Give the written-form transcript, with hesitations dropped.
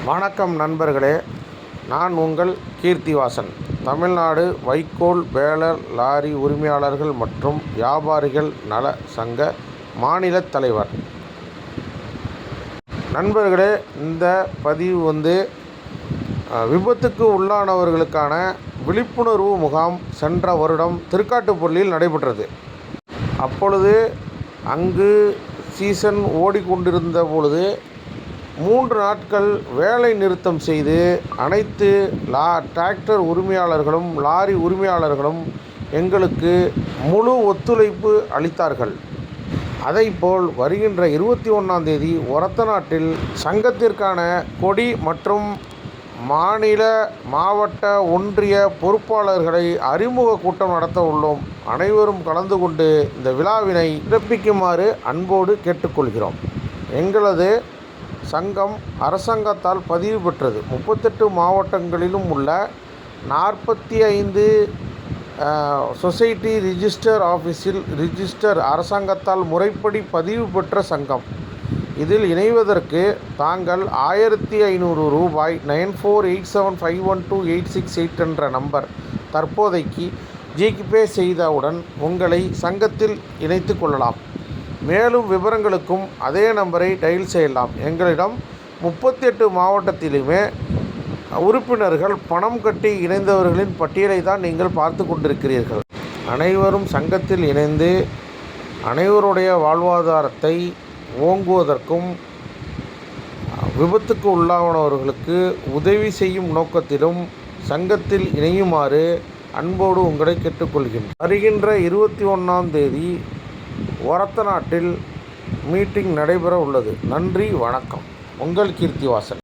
வணக்கம் நண்பர்களே, நான் உங்கள் கீர்த்திவாசன். தமிழ்நாடு வைக்கோல் பேலர் லாரி உரிமையாளர்கள் மற்றும் வியாபாரிகள் நல சங்க மாநில தலைவர். நண்பர்களே, இந்த பதிவு விபத்துக்கு உள்ளானவர்களுக்கான விழிப்புணர்வு முகாம் சென்ற வருடம் திருக்காட்டுப்பள்ளியில் நடைபெற்றது. அப்பொழுது அங்கு சீசன் ஓடிக்கொண்டிருந்த பொழுது 3 நாட்கள் வேலை நிறுத்தம் செய்து அனைத்து டிராக்டர் உரிமையாளர்களும் லாரி உரிமையாளர்களும் எங்களுக்கு முழு ஒத்துழைப்பு அளித்தார்கள். அதைப்போல் வருகின்ற 21ஆம் தேதி ஒரத்தநாட்டில் சங்கத்திற்கான கொடி மற்றும் மாநில மாவட்ட ஒன்றிய பொறுப்பாளர்களை அறிமுக கூட்டம் நடத்த உள்ளோம். அனைவரும் கலந்து கொண்டு இந்த விழாவினை சிறப்பிக்குமாறு அன்போடு கேட்டுக்கொள்கிறோம். எங்களது சங்கம் அரசாங்கத்தால் பதிவு பெற்றது. 38 மாவட்டங்களிலும் உள்ள 45 சொசைட்டி ரிஜிஸ்டர் ஆஃபீஸில் அரசாங்கத்தால் முறைப்படி பதிவு பெற்ற சங்கம். இதில் இணைவதற்கு தாங்கள் ரூபாய் 1500 9487512868 என்ற நம்பர் தற்போதைக்கு ஜிபே செய்தவுடன் உங்களை சங்கத்தில் இணைத்து கொள்ளலாம். மேலும் விவரங்களுக்கும் அதே நம்பரை டயல் செய்யலாம். எங்களிடம் 38 மாவட்டத்திலுமே உறுப்பினர்கள் பணம் கட்டி இணைந்தவர்களின் பட்டியலை தான் நீங்கள் பார்த்து கொண்டிருக்கிறீர்கள். அனைவரும் சங்கத்தில் இணைந்து அனைவருடைய வாழ்வாதாரத்தை ஓங்குவதற்கும் விபத்துக்கு உள்ளானவர்களுக்கு உதவி செய்யும் நோக்கத்திலும் சங்கத்தில் இணையுமாறு அன்போடு உங்களை கேட்டுக்கொள்கின்றேன். வருகின்ற 21ஆம் தேதி ஒரத்தநாட்டில் மீட்டிங் நடைபெற உள்ளது. நன்றி, வணக்கம். உங்கள் கீர்த்திவாசன்.